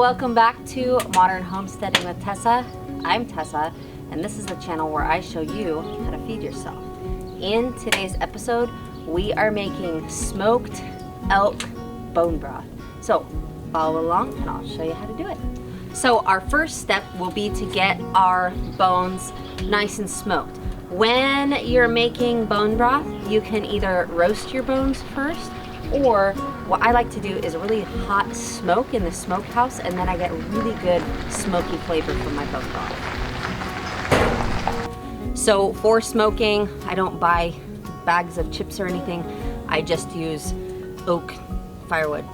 welcome back to Modern Homesteading with Tessa. I'm Tessa, and this is the channel where I show you how to feed yourself. In today's episode, we are making smoked elk bone broth. So follow along and I'll show you how to do it. So our first step will be to get our bones nice and smoked. When you're making bone broth, you can either roast your bones first, or what I like to do is a really hot smoke in the smokehouse, and then I get really good smoky flavor from my bone broth. So for smoking, I don't buy bags of chips or anything. I just use oak firewood.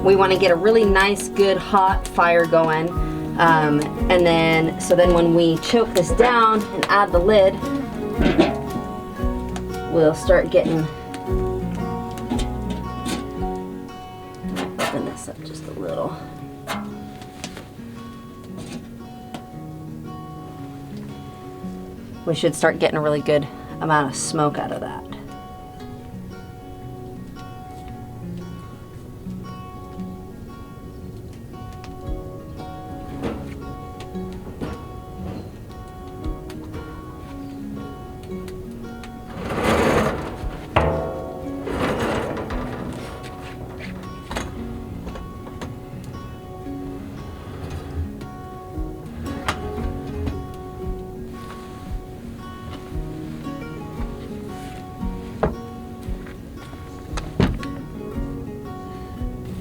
We want to get a really nice, good, hot fire going. And then when we choke this down and add the lid, we'll start getting, open this up just a little. We should start getting a really good amount of smoke out of that.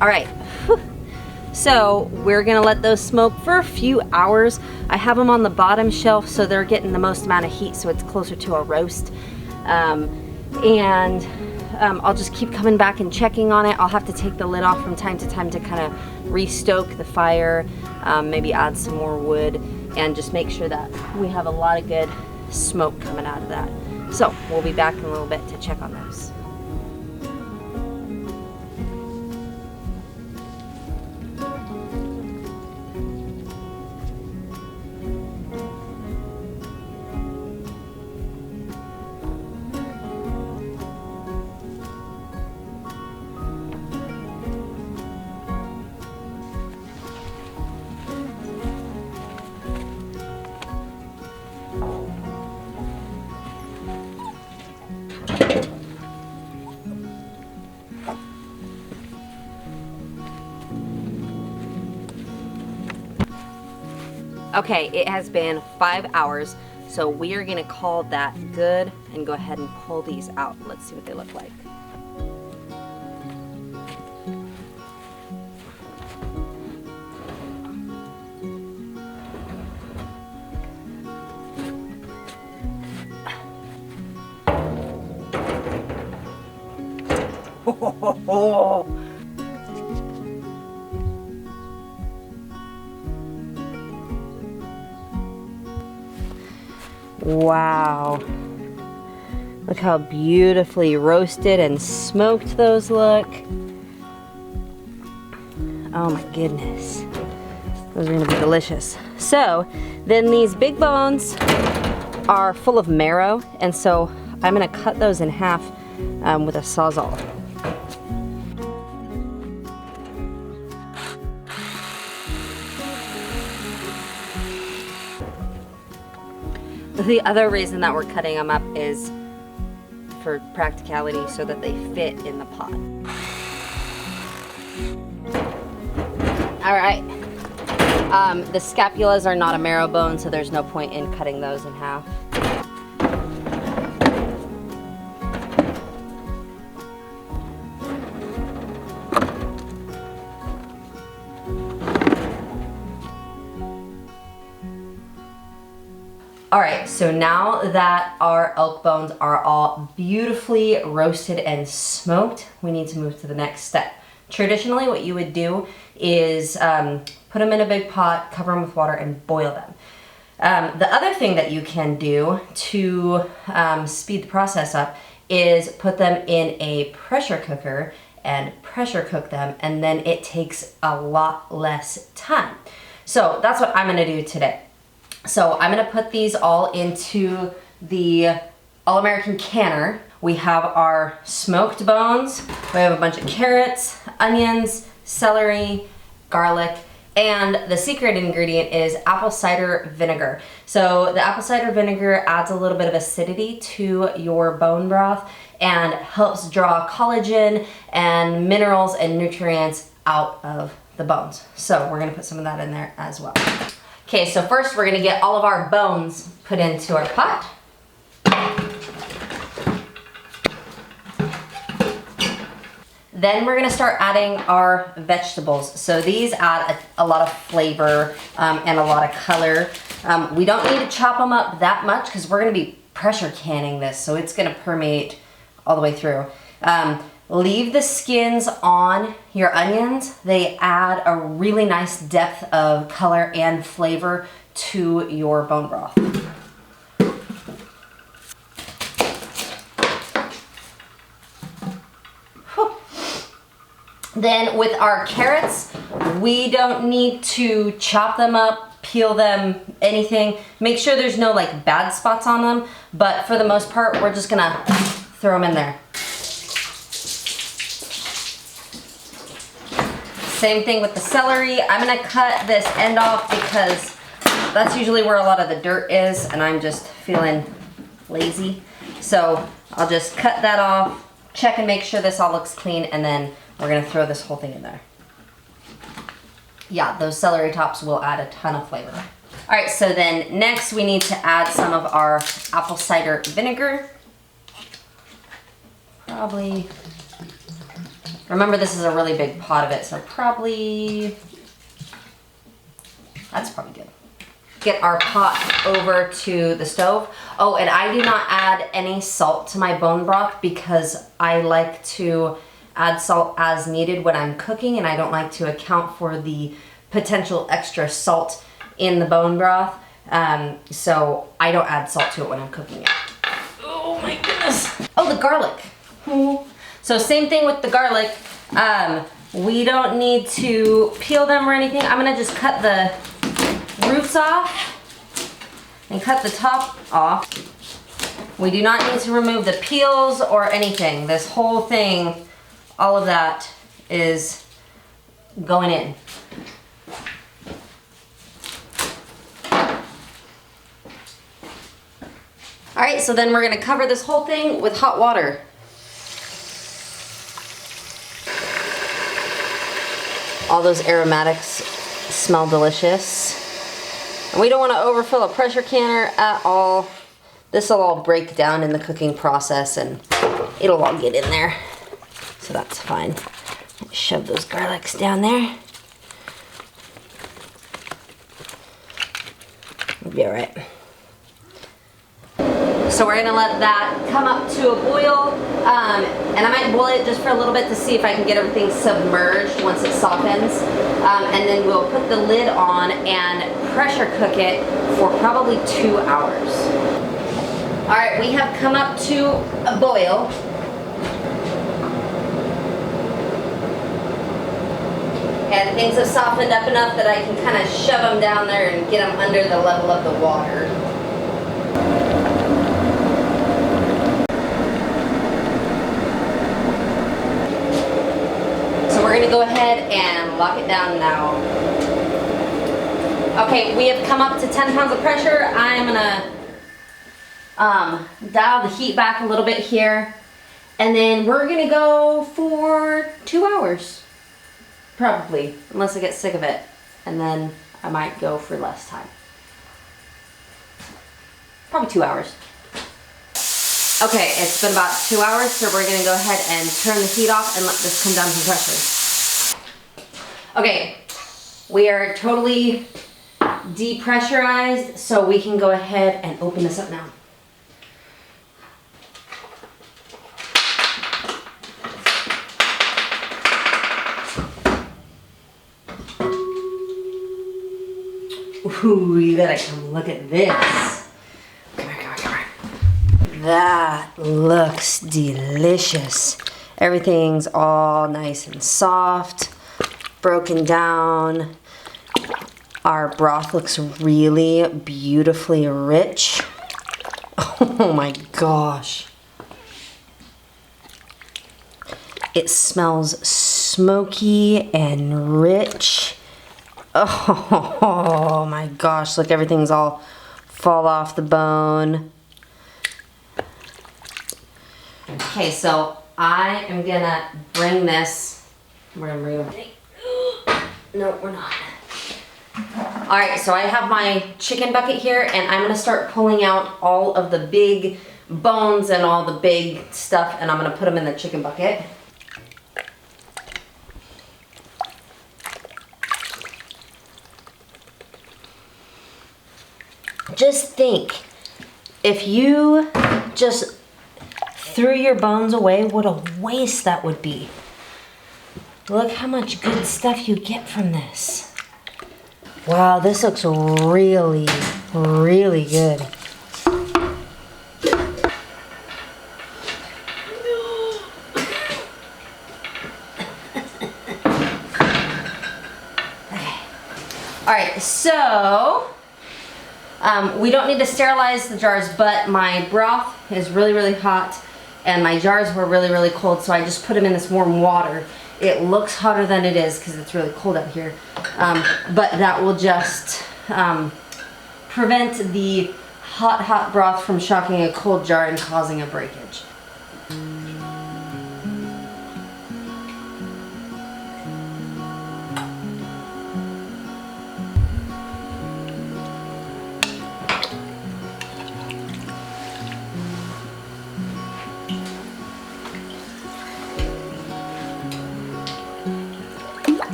All right, so we're gonna let those smoke for a few hours. I have them on the bottom shelf so they're getting the most amount of heat, so it's closer to a roast. I'll just keep coming back and checking on it. I'll have to take the lid off from time to time to kind of restoke the fire, maybe add some more wood, and just make sure that we have a lot of good smoke coming out of that. So we'll be back in a little bit to check on those. Okay, it has been 5 hours, so we are gonna call that good and go ahead and pull these out. Let's see what they look like. Wow, look how beautifully roasted and smoked those look. Oh my goodness, those are gonna be delicious. So then these big bones are full of marrow, and so I'm gonna cut those in half with a Sawzall. The other reason that we're cutting them up is for practicality, so that they fit in the pot. All right, the scapulas are not a marrow bone, so there's no point in cutting those in half. All right, so now that our elk bones are all beautifully roasted and smoked, we need to move to the next step. Traditionally, what you would do is put them in a big pot, cover them with water, and boil them. The other thing that you can do to speed the process up is put them in a pressure cooker and pressure cook them, and then it takes a lot less time. So that's what I'm gonna do today. So I'm gonna put these all into the All-American canner. We have our smoked bones, we have a bunch of carrots, onions, celery, garlic, and the secret ingredient is apple cider vinegar. So the apple cider vinegar adds a little bit of acidity to your bone broth and helps draw collagen and minerals and nutrients out of the bones. So we're gonna put some of that in there as well. Okay, so first we're gonna get all of our bones put into our pot. Then we're gonna start adding our vegetables. So these add a lot of flavor and a lot of color. We don't need to chop them up that much because we're gonna be pressure canning this, so it's gonna permeate all the way through. Leave the skins on your onions. They add a really nice depth of color and flavor to your bone broth. Then with our carrots, we don't need to chop them up, peel them, anything. Make sure there's no like bad spots on them, but for the most part, we're just gonna throw them in there. Same thing with the celery. I'm gonna cut this end off because that's usually where a lot of the dirt is and I'm just feeling lazy. So I'll just cut that off, check and make sure this all looks clean, and then we're gonna throw this whole thing in there. Yeah, those celery tops will add a ton of flavor. All right, so then next we need to add some of our apple cider vinegar. Probably, remember this is a really big pot of it, so that's probably good. Get our pot over to the stove. Oh, and I do not add any salt to my bone broth because I like to add salt as needed when I'm cooking, and I don't like to account for the potential extra salt in the bone broth. So I don't add salt to it when I'm cooking it. Oh my goodness. Oh, the garlic. So same thing with the garlic. We don't need to peel them or anything. I'm gonna just cut the roots off and cut the top off. We do not need to remove the peels or anything. This whole thing, all of that is going in. All right, so then we're gonna cover this whole thing with hot water. All those aromatics smell delicious. And we don't wanna overfill a pressure canner at all. This will all break down in the cooking process and it'll all get in there. So that's fine. Shove those garlics down there. We'll be all right. So we're gonna let that come up to a boil, and I might boil it just for a little bit to see if I can get everything submerged once it softens. And then we'll put the lid on and pressure cook it for probably 2 hours. All right, we have come up to a boil. And things have softened up enough that I can kind of shove them down there and get them under the level of the water. So we're gonna go ahead and lock it down now. Okay, we have come up to 10 pounds of pressure. I'm gonna dial the heat back a little bit here. And then we're gonna go for 2 hours. Probably, unless I get sick of it. And then I might go for less time. Probably 2 hours. Okay, it's been about 2 hours, so we're gonna go ahead and turn the heat off and let this come down to pressure. Okay, we are totally depressurized, so we can go ahead and open this up now. Ooh, you gotta come look at this. Come here. That looks delicious. Everything's all nice and soft, broken down. Our broth looks really beautifully rich. Oh my gosh. It smells smoky and rich. Oh my gosh, look, everything's all fall off the bone. Okay, so I am gonna bring this. We're gonna bring it. No, we're not. All right, so I have my chicken bucket here, and I'm gonna start pulling out all of the big bones and all the big stuff, and I'm gonna put them in the chicken bucket. Just think, if you just threw your bones away, what a waste that would be. Look how much good stuff you get from this. Wow, this looks really, really good. Okay. All right, so we don't need to sterilize the jars, but my broth is really, really hot and my jars were really, really cold, so I just put them in this warm water. It looks hotter than it is because it's really cold out here, but that will just prevent the hot broth from shocking a cold jar and causing a breakage.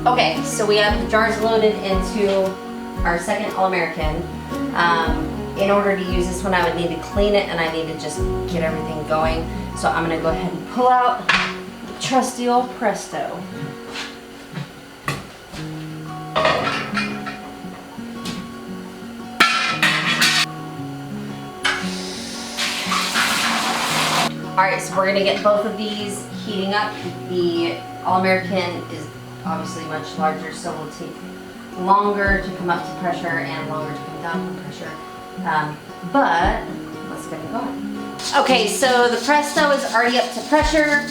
Okay, so we have the jars loaded into our second All-American. In order to use this one, I would need to clean it and I need to just get everything going. So I'm gonna go ahead and pull out the trusty old Presto. Alright, so we're gonna get both of these heating up. The All-American is obviously much larger, so will take longer to come up to pressure and longer to come down from pressure. But let's get it going. Okay, so the Presto is already up to pressure.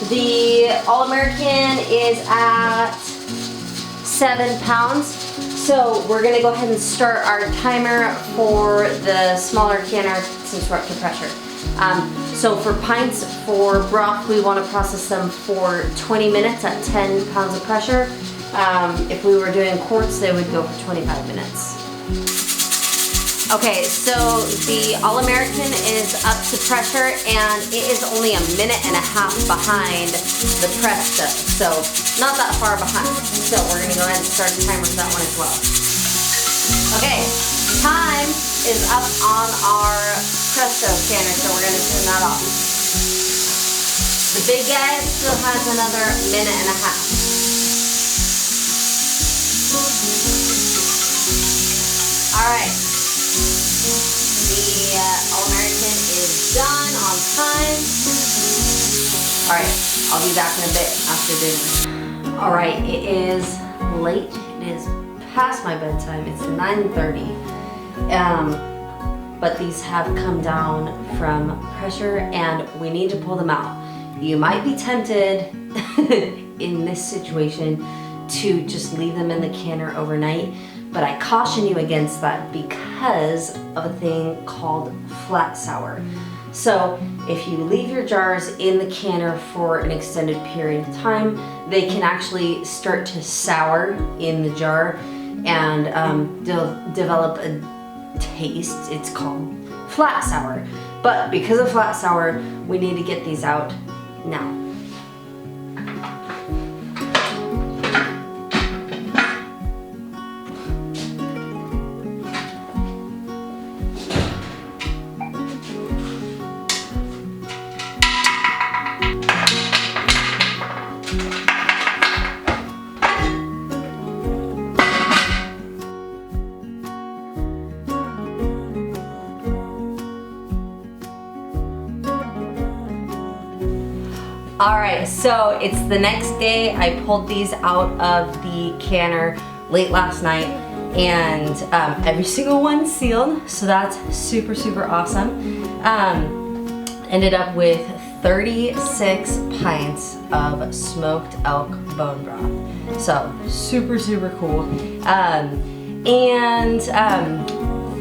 The All-American is at 7 pounds. So we're gonna go ahead and start our timer for the smaller canner since we're up to pressure. So for pints, for broth, we want to process them for 20 minutes at 10 pounds of pressure. If we were doing quarts, they would go for 25 minutes. Okay, so the All-American is up to pressure and it is only a minute and a half behind the Presto, so not that far behind. So we're gonna go ahead and start the timer for that one as well. Okay, time is up on our Presto canner, so we're gonna turn that off. The big guy still has another minute and a half. All right. The All-American is done on time. All right, I'll be back in a bit after dinner. All right, it is late. It is past my bedtime. It's 9:30. but these have come down from pressure and we need to pull them out. You might be tempted in this situation to just leave them in the canner overnight, but I caution you against that because of a thing called flat sour. So if you leave your jars in the canner for an extended period of time, they can actually start to sour in the jar and develop a taste. It's called flat sour. But because of flat sour, we need to get these out now. Alright, so it's the next day. I pulled these out of the canner late last night and every single one's sealed, so that's super, super awesome. Ended up with 36 pints of smoked elk bone broth. So super, super cool.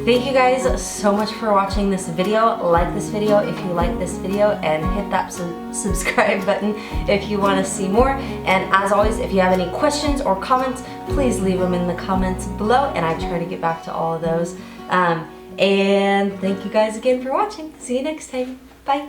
Thank you guys so much for watching this video. Like this video if you like this video and hit that subscribe button if you want to see more. And as always, if you have any questions or comments, please leave them in the comments below and I try to get back to all of those. And thank you guys again for watching. See you next time. Bye.